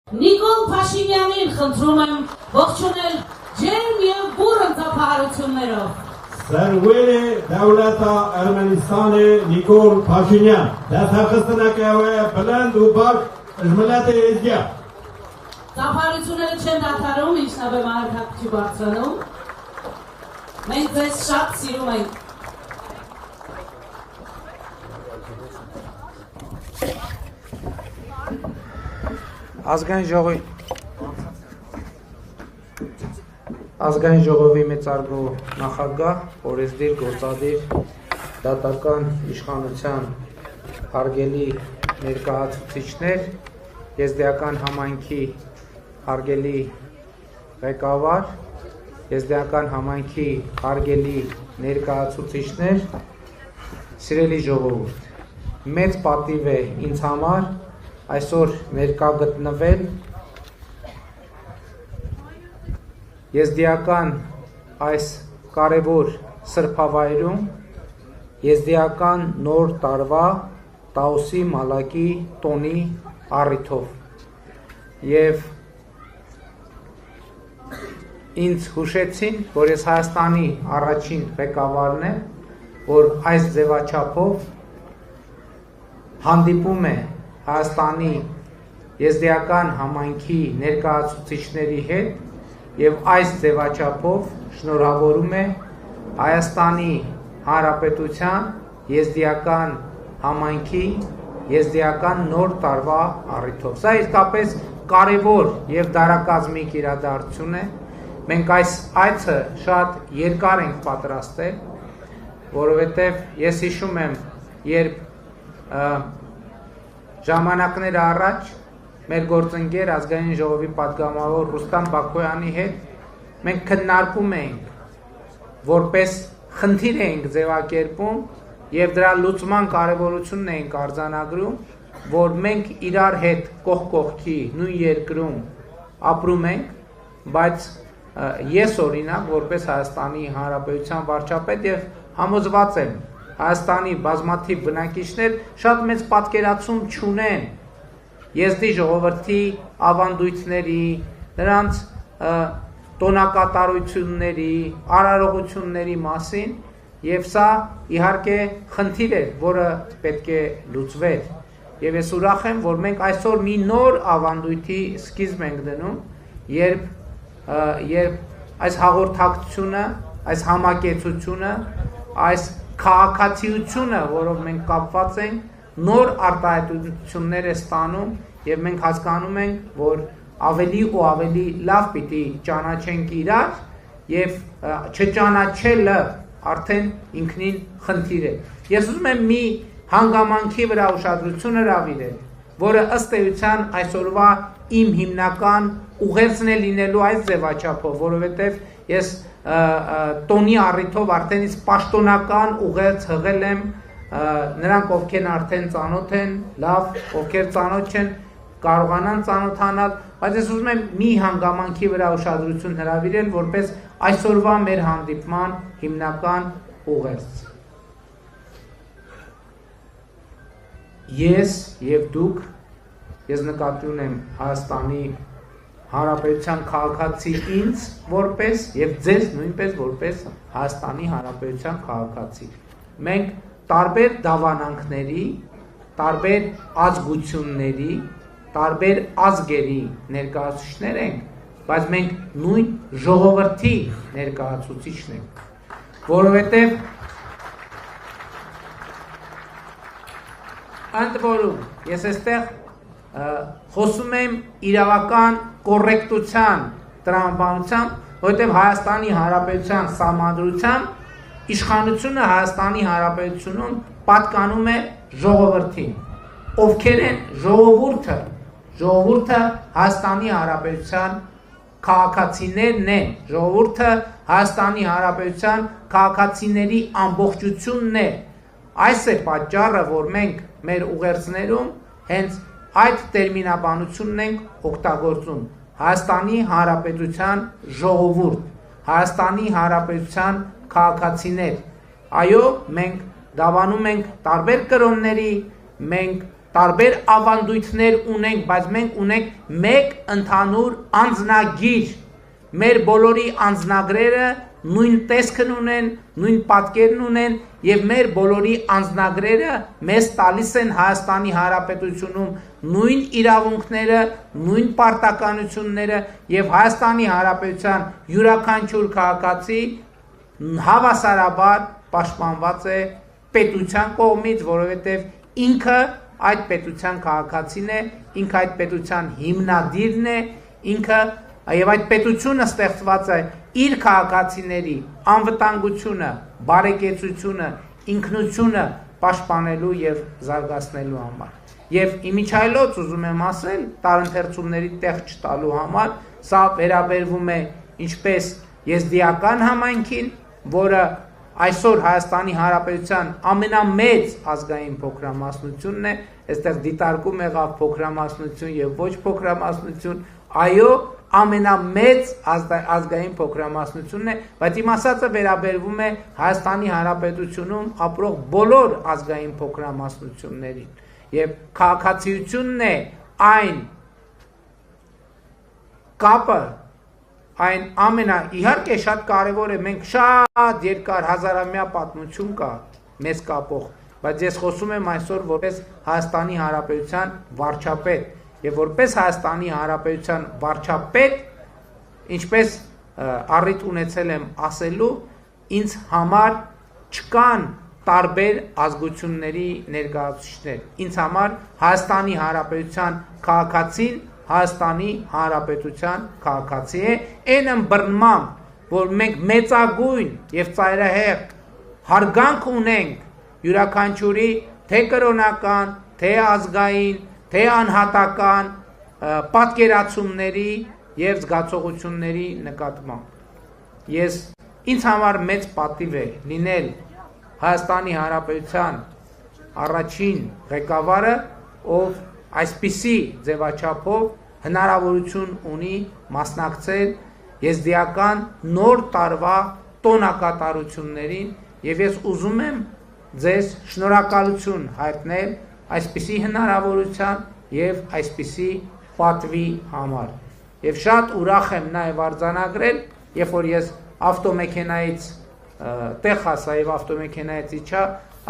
Նիկոլ Փաշինյանին խնդրում եմ ողջունել ջերմ և բուռն ծափահարություններով։ Սերվելի դավլաթա Արմենիստանի Նիկոլ Փաշինյան, դասախստնակավե բլանդ ու բակ ժմլատ է եզգյա։ Ծափահարությունները չեն դադարում, ինչնաբե մանրքակ չի բարձրանում։ Մենք ձեզ շատ սիրում ենք։ Ազգային ժողովի մեծարգո նախագահ, օրենսդիր, գործադիր, դատական իշխանության հարգելի ներկայացուցիչներ, եզդիական համայնքի հարգելի ղեկավար, եզդիական համայնքի հարգելի ներկայացուցիչներ, սիրելի ժողովուրդ, մեծ պատիվ է ինձ համար այսօր ներկա գտնվել եզդիական այս կարևոր սրբավայրում եզդիական նոր տարվա Տաուսի Մալակի տոնի առիթով եւ ինձ հուշեցին, որ ես Հայաստանի առաջին ղեկավարն եմ, որ այս ձևաչափով հանդիպում է Հայաստանի եզդիական համայնքի ներկայացուցիչների հետ եւ այս ձևաչափով շնորհավորում է Հայաստանի Հանրապետության եզդիական համայնքի եզդիական նոր տարվա առիթով։ Սա իսկապես կարևոր եւ դարակազմիկ իրադարձություն է։ Մենք այս այցը շատ երկար ենք պատրաստել, որովհետեւ ես հիշում եմ, երբ ժամանակներ առաջ մեր գործընկեր ազգային ժողովի պատգամավոր Ռուստամ Բաքոյանի հետ մենք քննարկում էինք, որպես խնդիր էինք ձևակերպում եւ դրա լուծման կարեւորությունն էինք արձանագրում, որ մենք իրար հետ կողք կողքի նույն երկրում ապրում ենք, բայց ես օրինակ որպես Հայաստանի Հանրապետության վարչապետ եւ համոզված եմ Հայաստանի բազմաթիվ բնակիչներ շատ մեծ պատկերացում չունեն եզդի ժողովրդի ավանդույթների, նրանց տոնակատարությունների, արարողությունների մասին եւ սա իհարկե խնդիր է, որը պետք է լուծվեր։ Եվ ես ուրախ եմ, որ մենք այսօր մի նոր ավանդույթի սկիզբ ենք դնում, երբ այս հաղորդակցությունը, այս համակեցությունը, այս քաղաքացիությունը, որով մենք կապված ենք, նոր արտահայտություններ է ստանում եւ մենք հասկանում ենք, որ ավելի ու ավելի լավ պիտի ճանաչենք իրար եւ չճանաչելը արդեն ինքնին խնդիր է։ Ես ուզում եմ մի հանգամանքի վրա ուշադրություն հրավիրել, որը ըստ էության այսօրվա իմ հիմնական ուղերձն է լինելու այս ձևաչափով, որովհետեւ ես տոնի առիթով արդեն իսկ պաշտոնական ուղերձ հղել եմ նրանք ովքեր արդեն ծանոթ են, լավ, ովքեր ծանոթ չեն, կարողանան ծանոթանալ, բայց ես ուզում եմ մի հանգամանքի վրա ուշադրություն հրավիրել, որպես այսօրվա մեր հանդիպման հիմնական ուղերձ։ Ես եւ դուք, ես նկատի ունեմ Հայաստանի Հանրապետության քաղաքացի ինձ որպես եւ ձեզ նույնպես որպես Հայաստանի Հանրապետության քաղաքացի։ Մենք տարբեր դավանանքների, տարբեր ազգությունների, տարբեր ազգերի ներկայացուցիչներ ենք, բայց մենք նույն ժողովրդի ներկայացուցիչն ենք, որովհետև ընդ որում ես այստեղ խոսում եմ իրավական կոռեկտության տրամաբանությամբ, որովհետև Հայաստանի Հանրապետության սահմանադրությամբ իշխանությունը Հայաստանի Հանրապետությունում պատկանում է ժողովրդին։ Ովքեր են ժողովուրդը։ Ժողովուրդը Հայաստանի Հանրապետության քաղաքացիներն են։ Ժողովուրդը Հայաստանի Հանրապետության քաղաքացիների ամբողջությունն է։ Այս է պատճառը, որ մենք մեր ուղերձներում հենց այդ տերմինաբանությունն ենք օգտագործում։ Հայաստանի Հանրապետության ժողովուրդ, Հայաստանի Հանրապետության քաղաքացիներ։ Այո, մենք դավանում ենք տարբեր կրոնների, մենք տարբեր ավանդույթներ ունենք, բայց մենք ունենք մեկ ընդհանուր անձնագիր։ Մեր բոլորի անձնագրերը նույն տեսքն ունեն, նույն պատկերն ունեն եւ մեր բոլորի անձնագրերը մեզ տալիս են Հայաստանի Հանրապետությունում նույն իրավունքները, նույն պարտականությունները եւ Հայաստանի Հանրապետության յուրաքանչյուր քաղաքացի հավասարաբար պաշտպանված է պետության կողմից, որովհետեւ ինքը այդ պետության քաղաքացին է, ինքը այդ պետության հիմնադիրն է, ինքը եւ այդ պետությունը ստեղծված է իր քաղաքացիների անվտանգությունը, բարեկեցությունը, ինքնությունը պաշտպանելու եւ զարգացնելու համար։ Եվ իմիջայլոց ուզում եմ ասել, տարընթերցումների տեղ չտալու համար, սա վերաբերվում է ինչպես եզդիական համայնքին, որը այսօր Հայաստանի Հանրապետության ամենամեծ ազգային փոքրամասնությունն է, այստեղ դիտարկում եղավ փոքրամասնություն եւ ոչ փոքրամասնություն, այո, ամենամեծ ազգային փոքրամասնությունն է, բայց իմ ասածը վերաբերվում է Հայաստանի Հանրապետությունում ապրող բոլոր ազգային փոքրամասնություններին եւ քաղաքացիությունն է այն կապը, այն իհարկե շատ կարևոր է, մենք շատ երկար հազարամյա պատմություն կա մեզ կապող, բայց ես խոսում եմ այսօր որպես Հայաստանի Հանրապետության վարչապետ եւ որպես Հայաստանի Հանրապետության վարչապետ, ինչպես առիթ ունեցել եմ ասելու, ինձ համար չկան տարբեր ազգությունների ներկայացուցիչներ, ինձ համար Հայաստանի Հանրապետության քաղաքացին Հայաստանի Հանրապետության քաղաքացի է, այն ըմբռնմամբ, որ մենք մեծագույն եւ ծայրահեղ հարգանք ունենք յուրաքանչյուրի թե կրոնական, թե ազգային, թե անհատական պատկերացումների եւ զգացողությունների նկատմամբ։ Ինձ համար մեծ պատիվ է լինել Հայաստանի Հանրապետության առաջին ղեկավարը, ով այսպիսի ձևաչափով հնարավորություն ունի մասնակցել եզդիական նոր տարվա տոնակատարություններին եւ ես ուզում եմ ձեզ շնորհակալություն հայտնել այսպիսի հնարավորության եւ այսպիսի պատվի համար եւ շատ ուրախ եմ նաեւ արձանագրել, երբ որ ես ավտոմեքենայից տեղ հասա եւ ավտոմեքենայից իջա,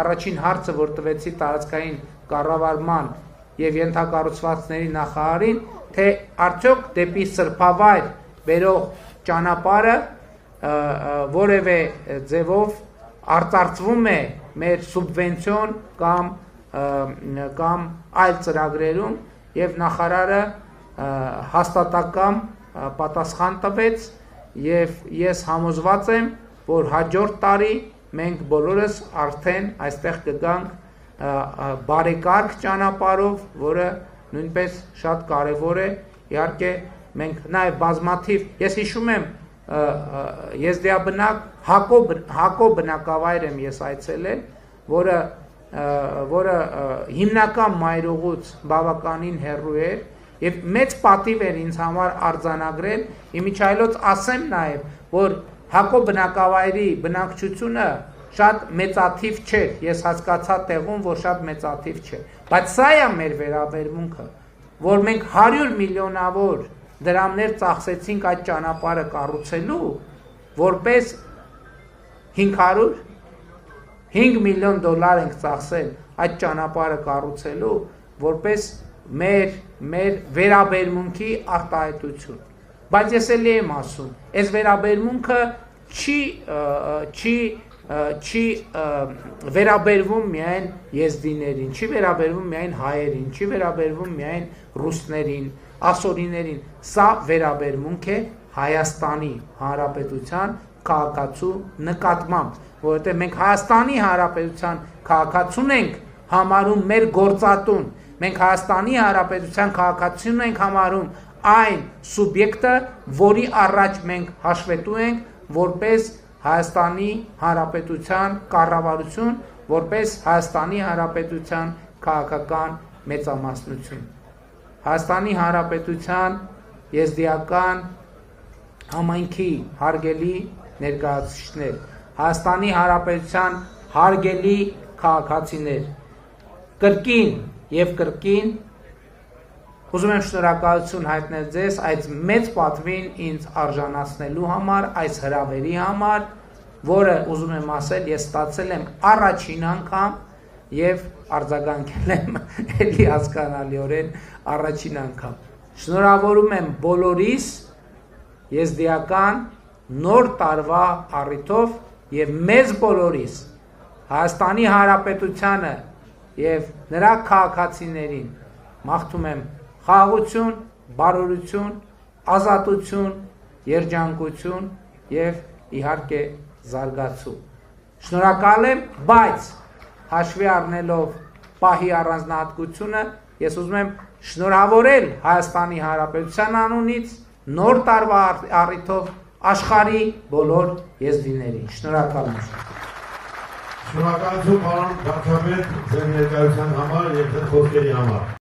առաջին հարցը որ տվեցի տարածքային կառավարման եւ ենթակառուցվածքների նախարարին, թե արդյոք դեպի Սրբավայր բերող ճանապարհը որևէ ձևով արտարծվում է մեր սուբվենցիոն կամ այլ ծրագրերում եւ նախարարը հաստատակամ պատասխան տվեց եւ ես համոզված եմ, որ հաջորդ տարի մենք բոլորս արդեն այստեղ կգանք բարեկարգ ճանապարհով, որը նույնպես շատ կարևոր է, իհարկե մենք նաև բազմաթիվ, ես հիշում եմ եզդիաբնակ Հակո բնակավայր եմ ես այցելել, որը հիմնական մայրուղուց բավականին հեռու էր եւ մեծ պատիվ էր ինձ համար արձանագրել, իմիջայլոց ասեմ նաև, որ Հակո բնակավայրի բնակչությունը շատ մեծաթիվ չէր, ես հասկացա տեղում, որ շատ մեծաթիվ չէ, բայց սա է մեր վերաբերմունքը, որ մենք 100 միլիոնավոր դրամներ ծախսեցինք այդ ճանապարհը կառուցելու, որպես 5 միլիոն դոլար ենք ծախսել այդ ճանապարհը կառուցելու, որպես մեր վերաբերմունքի արտահայտություն, բայց ես էլի եմ ասում, այս վերաբերմունքը չի վերաբերվում միայն եզդիներին, չի վերաբերվում միայն հայերին, չի վերաբերվում միայն ռուսներին, ասորիներին, սա վերաբերմունք է Հայաստանի Հանրապետության քաղաքացու նկատմամբ, որովհետև մենք Հայաստանի Հանրապետության քաղաքացուն ենք համարում մեր գործատուն, մենք Հայաստանի Հանրապետության քաղաքացուն ենք համարում այն սուբյեկտը, որի առաջ մենք հաշվետու ենք, որպես Հայաստանի Հանրապետության կառավարություն, որպես Հայաստանի Հանրապետության քաղաքական մեծամասնություն։ Հայաստանի Հանրապետության եզդիական համայնքի հարգելի ներկայացուցիչներ, Հայաստանի Հանրապետության հարգելի քաղաքացիներ, կրկին եւ կրկին ուզում եմ շնորհակալություն հայտնել ձեզ այդ մեծ պատվին ինձ արժանացնելու համար, այս հրավերի համար, որը ուզում եմ ասել, ես ստացել եմ առաջին անգամ եւ արձագանքել եմ էլի հասկանալիորեն առաջին անգամ։ Շնորհավորում եմ բոլորիս եզդիական նոր տարվա առիթով եւ մեզ բոլորիս Հայաստանի Հանրապետությանը եւ նրա քաղաքացիներին մաղթում եմ խաղաղություն, բարօրություն, ազատություն, երջանկություն եւ իհարկե զարգացում։ Շնորհակալ եմ, բայց հաշվի առնելով պահի առանձնահատկությունը, ես ուզում եմ շնորհավորել Հայաստանի Հանրապետության անունից նոր տարվա առիթով աշխարհի բոլոր եզդիներին։ Շնորհակալ եմ։ Շնորհակալություն պարոն վարչապետ ձեր ներկայության համար եւ ձեր խոսքերի համար։